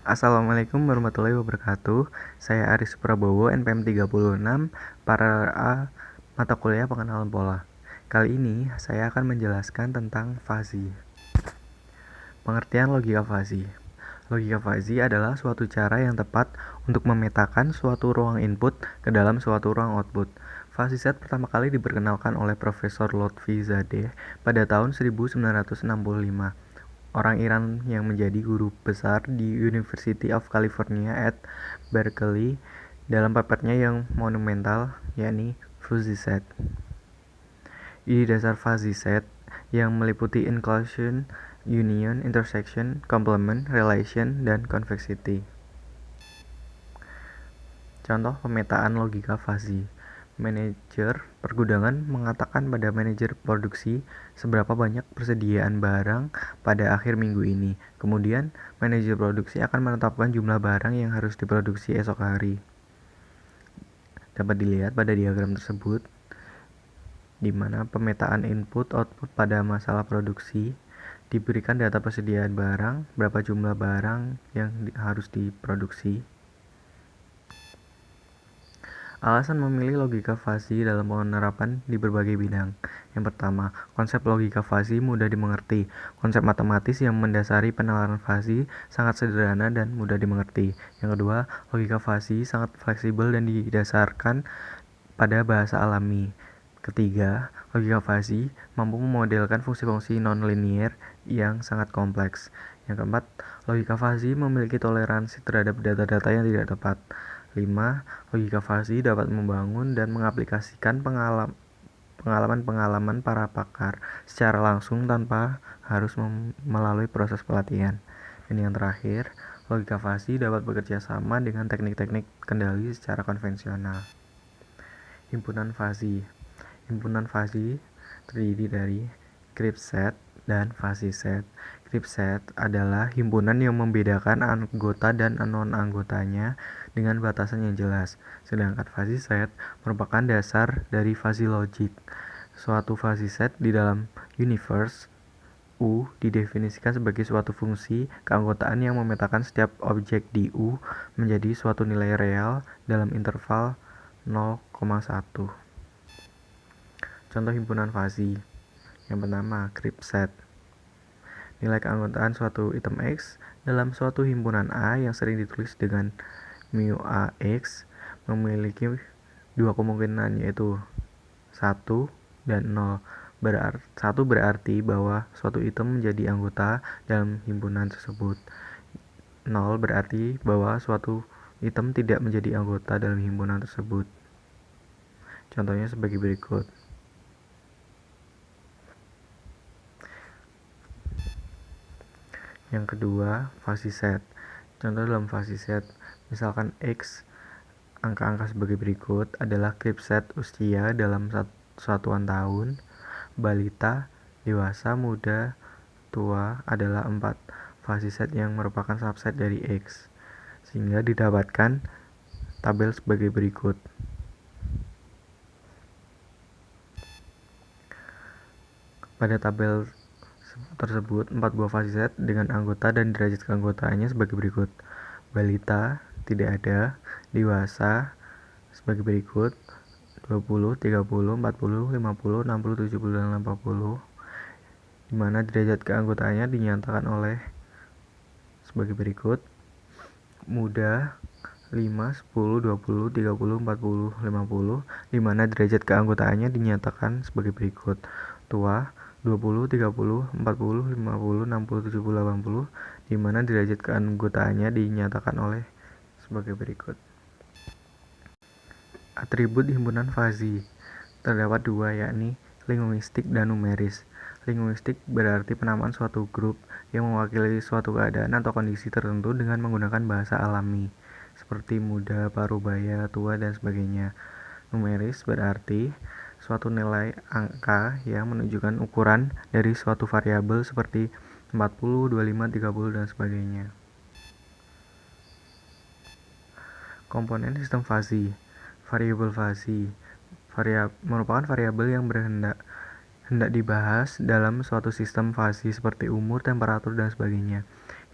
Assalamualaikum warahmatullahi wabarakatuh. Saya Aris Prabowo, NPM 36, para mata kuliah pengenalan pola. Kali ini saya akan menjelaskan tentang fuzzy. Pengertian logika fuzzy. Logika fuzzy adalah suatu cara yang tepat untuk memetakan suatu ruang input ke dalam suatu ruang output. Fuzzy set pertama kali diperkenalkan oleh Profesor Lotfi Zadeh pada tahun 1965. Orang Iran yang menjadi guru besar di University of California at Berkeley dalam papernya yang monumental, yakni fuzzy set. Ide dasar fuzzy set yang meliputi inclusion, union, intersection, complement, relation, dan convexity. Contoh pemetaan logika fuzzy. Manajer pergudangan mengatakan pada manajer produksi seberapa banyak persediaan barang pada akhir minggu ini. Kemudian, manajer produksi akan menetapkan jumlah barang yang harus diproduksi esok hari. Dapat dilihat pada diagram tersebut, di mana pemetaan input-output pada masalah produksi diberikan data persediaan barang, berapa jumlah barang yang harus diproduksi. Alasan memilih logika fuzzy dalam penerapan di berbagai bidang. Yang pertama, konsep logika fuzzy mudah dimengerti. Konsep matematis yang mendasari penalaran fuzzy sangat sederhana dan mudah dimengerti. Yang kedua, logika fuzzy sangat fleksibel dan didasarkan pada bahasa alami. Ketiga, logika fuzzy mampu memodelkan fungsi-fungsi non-linear yang sangat kompleks. Yang keempat, logika fuzzy memiliki toleransi terhadap data-data yang tidak tepat. 5. Logika fuzzy dapat membangun dan mengaplikasikan pengalaman-pengalaman para pakar secara langsung tanpa harus melalui proses pelatihan. Dan yang terakhir, logika fuzzy dapat bekerja sama dengan teknik-teknik kendali secara konvensional. Himpunan fuzzy. Himpunan fuzzy terdiri dari crypt set dan fuzzy set. Crypt set adalah himpunan yang membedakan anggota dan non-anggotanya dengan batasan yang jelas, sedangkan fuzzy set merupakan dasar dari fuzzy logic. Suatu fuzzy set di dalam universe U didefinisikan sebagai suatu fungsi keanggotaan yang memetakan setiap objek di U menjadi suatu nilai real dalam interval 0,1. Contoh himpunan fuzzy. Yang pertama, crypt set. Nilai keanggotaan suatu item X dalam suatu himpunan A yang sering ditulis dengan mu AX memiliki dua kemungkinan, yaitu 1 dan 0. 1 berarti bahwa suatu item menjadi anggota dalam himpunan tersebut. 0 berarti bahwa suatu item tidak menjadi anggota dalam himpunan tersebut. Contohnya sebagai berikut. Yang kedua, fuzzy set. Contoh dalam fuzzy set, misalkan X, angka-angka sebagai berikut adalah crypt set usia dalam satuan tahun, balita, dewasa, muda, tua adalah 4 fuzzy set yang merupakan subset dari X, sehingga didapatkan tabel sebagai berikut. Pada tabel tersebut, 4 buah fuzzy set dengan anggota dan derajat keanggotaannya sebagai berikut. Balita tidak ada, dewasa sebagai berikut 20, 30, 40, 50, 60, 70, dan 80, di mana derajat keanggotaannya dinyatakan oleh sebagai berikut. Muda 5, 10, 20, 30, 40, 50, di mana derajat keanggotaannya dinyatakan sebagai berikut. Tua 20, 30, 40, 50, 60, 70, 80, di mana derajat keanggotaannya dinyatakan oleh sebagai berikut. Atribut himpunan fuzzy terdapat dua, yakni linguistik dan numeris. Linguistik berarti penamaan suatu grup yang mewakili suatu keadaan atau kondisi tertentu dengan menggunakan bahasa alami, seperti muda, parubaya, tua, dan sebagainya. Numeris berarti suatu nilai angka yang menunjukkan ukuran dari suatu variabel seperti 40, 25, 30, dan sebagainya. Komponen sistem fuzzy. Variabel fuzzy merupakan variabel yang hendak dibahas dalam suatu sistem fuzzy seperti umur, temperatur, dan sebagainya.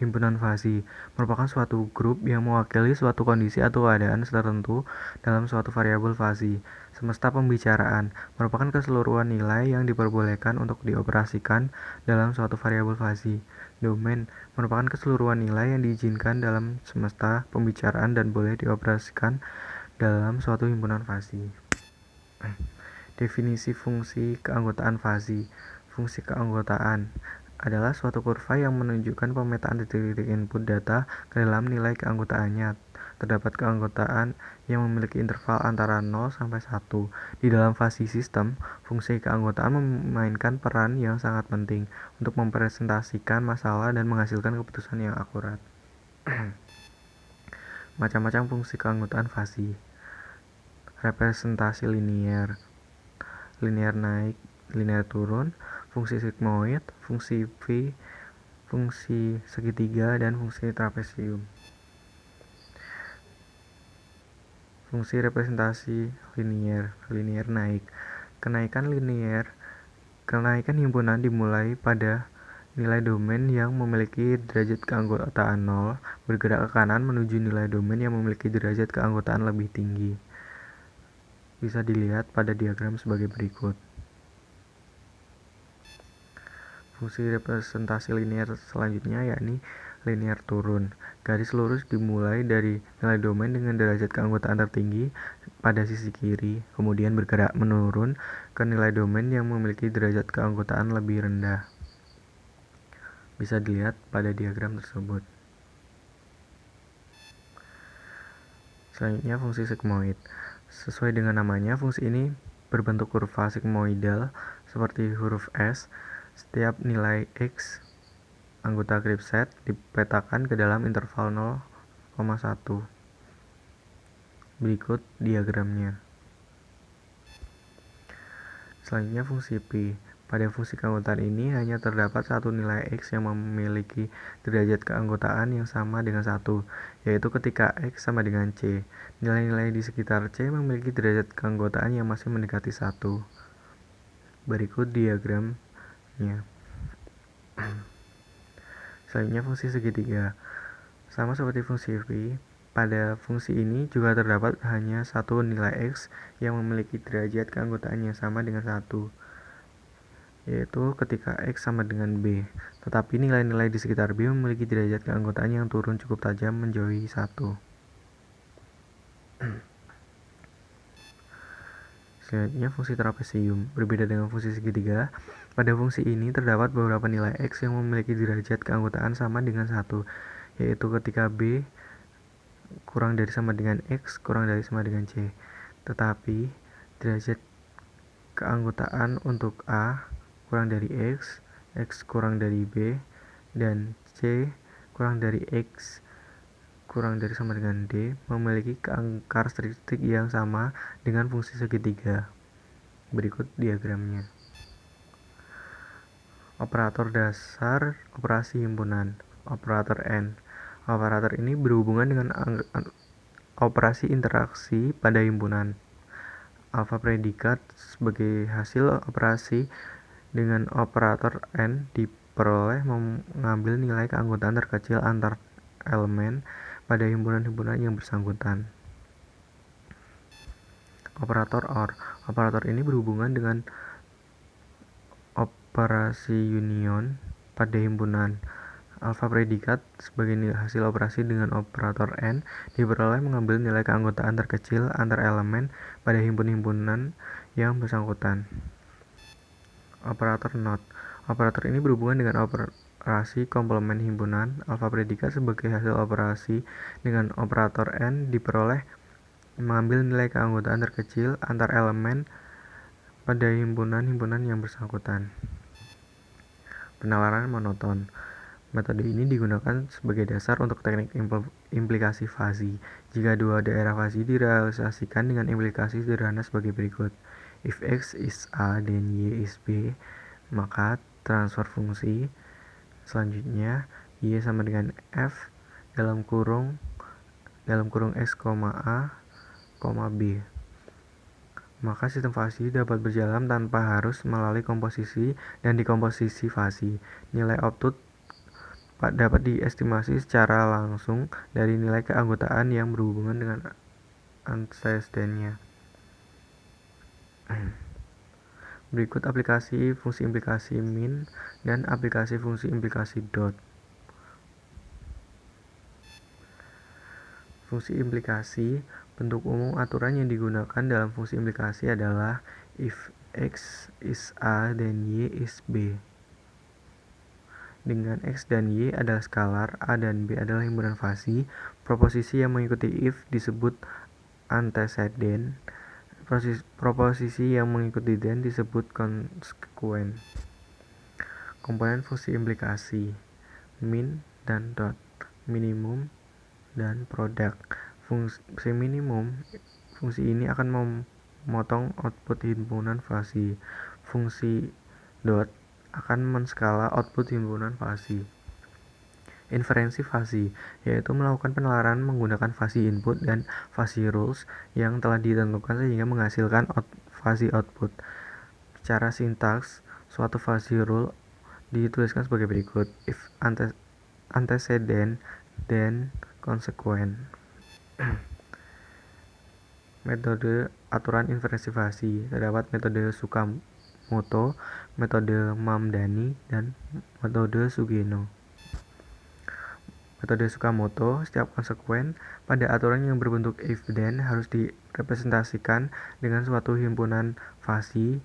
Himpunan fasi merupakan suatu grup yang mewakili suatu kondisi atau keadaan tertentu dalam suatu variabel fasi. Semesta pembicaraan merupakan keseluruhan nilai yang diperbolehkan untuk dioperasikan dalam suatu variabel fasi. Domain merupakan keseluruhan nilai yang diizinkan dalam semesta pembicaraan dan boleh dioperasikan dalam suatu himpunan fasi. Definisi fungsi keanggotaan fasi. Fungsi keanggotaan adalah suatu kurva yang menunjukkan pemetaan titik-titik input data ke dalam nilai keanggotaannya. Terdapat keanggotaan yang memiliki interval antara 0 sampai 1. Di dalam fasi sistem, fungsi keanggotaan memainkan peran yang sangat penting untuk mempresentasikan masalah dan menghasilkan keputusan yang akurat. Macam-macam fungsi keanggotaan fasi. Representasi linear, linear naik, linear turun, fungsi sigmoid, fungsi V, fungsi segitiga, dan fungsi trapesium. Fungsi representasi linear, linear naik. Kenaikan himpunan dimulai pada nilai domain yang memiliki derajat keanggotaan 0 bergerak ke kanan menuju nilai domain yang memiliki derajat keanggotaan lebih tinggi. Bisa dilihat pada diagram sebagai berikut. Fungsi representasi linear selanjutnya yakni linear turun. Garis lurus dimulai dari nilai domain dengan derajat keanggotaan tertinggi pada sisi kiri, kemudian bergerak menurun ke nilai domain yang memiliki derajat keanggotaan lebih rendah. Bisa dilihat pada diagram tersebut. Selanjutnya fungsi sigmoid. Sesuai dengan namanya, fungsi ini berbentuk kurva sigmoidal seperti huruf S. Setiap nilai X anggota group set dipetakan ke dalam interval 0,1. Berikut diagramnya. Selanjutnya fungsi P. Pada fungsi keanggotaan ini hanya terdapat satu nilai X yang memiliki derajat keanggotaan yang sama dengan 1, yaitu ketika X sama dengan C. Nilai-nilai di sekitar C memiliki derajat keanggotaan yang masih mendekati 1. Berikut diagramnya. Selanjutnya fungsi segitiga. Sama seperti fungsi V, pada fungsi ini juga terdapat hanya satu nilai X yang memiliki derajat keanggotaan yang sama dengan 1, yaitu ketika X sama dengan B. Tetapi nilai-nilai di sekitar B memiliki derajat keanggotaan yang turun cukup tajam menjauhi 1. Selanjutnya fungsi trapesium. Berbeda dengan fungsi segitiga, pada fungsi ini terdapat beberapa nilai X yang memiliki derajat keanggotaan sama dengan 1, yaitu ketika B kurang dari sama dengan X kurang dari sama dengan C. Tetapi derajat keanggotaan untuk A kurang dari X, X kurang dari B, dan C kurang dari X kurang dari sama dengan D memiliki karakteristik yang sama dengan fungsi segitiga. Berikut diagramnya. Operator dasar operasi himpunan, operator N. Operator ini berhubungan dengan operasi interaksi pada himpunan. Alfa predikat sebagai hasil operasi dengan operator N diperoleh mengambil nilai keanggotaan terkecil antar elemen pada himpunan-himpunan yang bersangkutan. Operator OR. Operator ini berhubungan dengan operasi union pada himpunan. Alfa predikat sebagai hasil operasi dengan operator N diperoleh mengambil nilai keanggotaan terkecil antar elemen pada himpunan yang bersangkutan. Operator NOT. Operator ini berhubungan dengan operasi komplement himpunan. Alfa predikat sebagai hasil operasi dengan operator N diperoleh mengambil nilai keanggotaan terkecil antar elemen pada himpunan yang bersangkutan. Penalaran monoton. Metode ini digunakan sebagai dasar untuk teknik implikasi fasi. Jika dua daerah fasi direalisasikan dengan implikasi sederhana sebagai berikut. If X is A dan Y is B, maka transfer fungsi selanjutnya Y sama dengan F dalam kurung X, A, B. Maka sistem fasi dapat berjalan tanpa harus melalui komposisi dan dekomposisi fasi. Nilai output dapat diestimasi secara langsung dari nilai keanggotaan yang berhubungan dengan antecedennya. Berikut aplikasi fungsi implikasi min dan aplikasi fungsi implikasi dot. Fungsi implikasi, bentuk umum aturan yang digunakan dalam fungsi implikasi adalah if X is A then Y is B. Dengan X dan Y adalah skalar, A dan B adalah himpunan fasi, proposisi yang mengikuti if disebut antecedent, proposisi yang mengikuti then disebut konsekuen. Komponen fungsi implikasi, min dan dot, minimum dan produk. Fungsi minimum, fungsi ini akan memotong output himpunan fasi. Fungsi dot akan menskala output himpunan fasi. Inferensi fasi, yaitu melakukan penalaran menggunakan fasi input dan fasi rules yang telah ditentukan sehingga menghasilkan fasi output. Secara sintaks, suatu fasi rule dituliskan sebagai berikut: if antecedent then consequent. Metode aturan inferensi fasi, terdapat metode Tsukamoto, metode Mamdani, dan metode Sugeno. Metode Tsukamoto, setiap konsekuen pada aturan yang berbentuk if then harus direpresentasikan dengan suatu himpunan fasi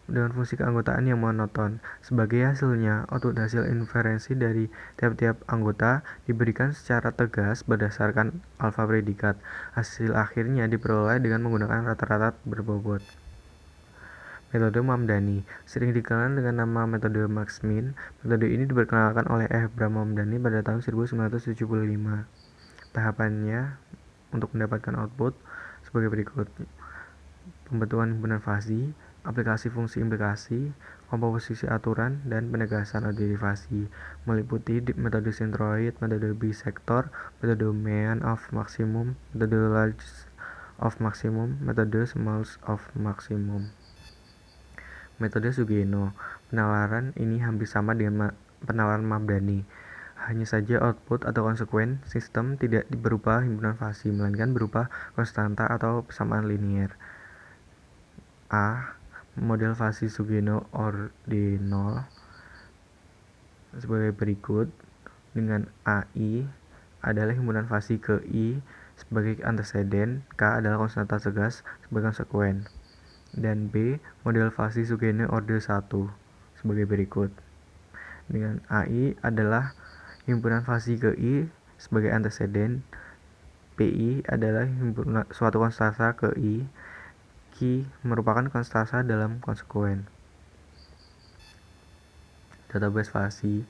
dengan fungsi keanggotaan yang monoton. Sebagai hasilnya, output hasil inferensi dari tiap-tiap anggota diberikan secara tegas berdasarkan alfa predikat. Hasil akhirnya diperoleh dengan menggunakan rata-rata berbobot. Metode Mamdani, sering dikenal dengan nama metode Max-Min. Metode ini diperkenalkan oleh Abraham Mamdani pada tahun 1975. Tahapannya untuk mendapatkan output sebagai berikut: pembentukan himpunan fasi, aplikasi fungsi implikasi, komposisi aturan, dan penegasan derivasi, meliputi metode centroid, metode bisector, metode mean of maximum, metode large of maximum, metode small of maximum. Metode Sugeno, penalaran ini hampir sama dengan penalaran Mamdani. Hanya saja output atau konsekuen sistem tidak berupa himpunan fasi, melainkan berupa konstanta atau persamaan linier. A. Model fasi Sugeno ordinal sebagai berikut, dengan AI adalah himpunan fasi ke I sebagai antecedent, K adalah konstanta tegas sebagai konsekuen, dan B. Model fasi Sugeno order 1 sebagai berikut, dengan AI adalah himpunan fasi ke I sebagai antecedent, PI adalah himpunan suatu konstanta ke I, Q merupakan konstanta dalam konsekuen. Database fasi,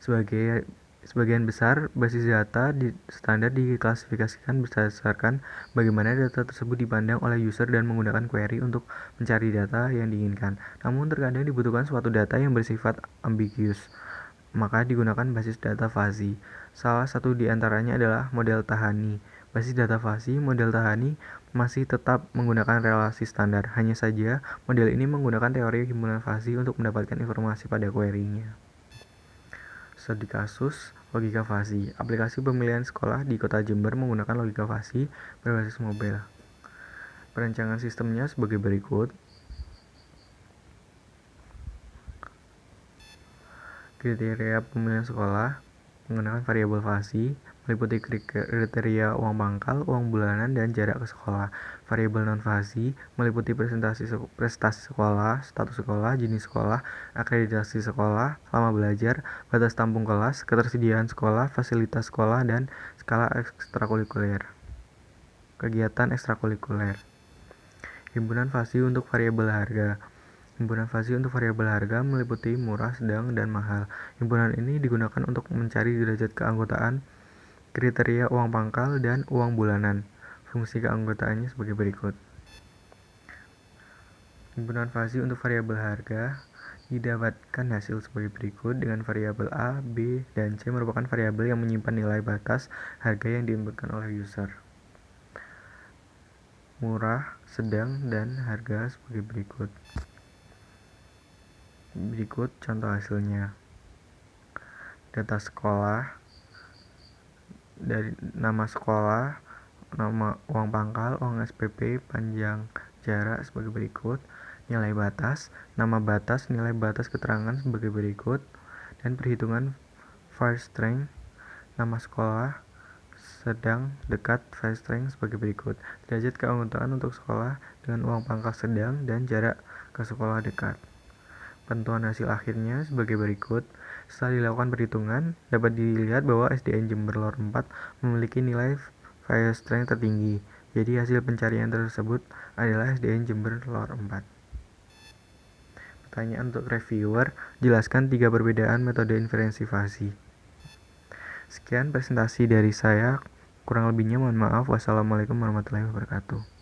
sebagian besar basis data standar diklasifikasikan berdasarkan bagaimana data tersebut dipandang oleh user dan menggunakan query untuk mencari data yang diinginkan. Namun terkadang dibutuhkan suatu data yang bersifat ambiguous, maka digunakan basis data fasi. Salah satu di antaranya adalah model Tahani. Basis data fasi model Tahani masih tetap menggunakan relasi standar, hanya saja model ini menggunakan teori himpunan fasi untuk mendapatkan informasi pada query-nya. Studi kasus logika fasi. Aplikasi pemilihan sekolah di Kota Jember menggunakan logika fasi berbasis mobile. Perancangan sistemnya sebagai berikut. Kriteria pemilihan sekolah menggunakan variabel fasi, meliputi kriteria uang pangkal, uang bulanan, dan jarak ke sekolah. Variabel non-fasi meliputi prestasi sekolah, status sekolah, jenis sekolah, akreditasi sekolah, lama belajar, batas tampung kelas, ketersediaan sekolah, fasilitas sekolah, dan skala ekstrakurikuler. Kegiatan ekstrakurikuler. Himpunan fasi untuk variabel harga. Himpunan fasi untuk variabel harga meliputi murah, sedang, dan mahal. Himpunan ini digunakan untuk mencari derajat keanggotaan, kriteria uang pangkal, dan uang bulanan. Fungsi keanggotaannya sebagai berikut. Himpunan fasi untuk variabel harga didapatkan hasil sebagai berikut, dengan variabel A, B, dan C merupakan variabel yang menyimpan nilai batas harga yang diinputkan oleh user. Murah, sedang, dan harga sebagai berikut. Berikut contoh hasilnya. data sekolah, dari nama sekolah, nama uang pangkal, uang SPP, panjang jarak sebagai berikut, nilai batas, nama batas, nilai batas keterangan sebagai berikut, dan perhitungan first strength, nama sekolah, sedang, dekat, first strength sebagai berikut. Derajat keanggotaan untuk sekolah dengan uang pangkal sedang dan jarak ke sekolah dekat. Penentuan hasil akhirnya sebagai berikut. Setelah dilakukan perhitungan, dapat dilihat bahwa SDN Jember Lor 4 memiliki nilai fire strength tertinggi. Jadi hasil pencarian tersebut adalah SDN Jember Lor 4. Pertanyaan untuk reviewer, jelaskan 3 perbedaan metode inferensiasi. Sekian presentasi dari saya, kurang lebihnya mohon maaf. Wassalamualaikum warahmatullahi wabarakatuh.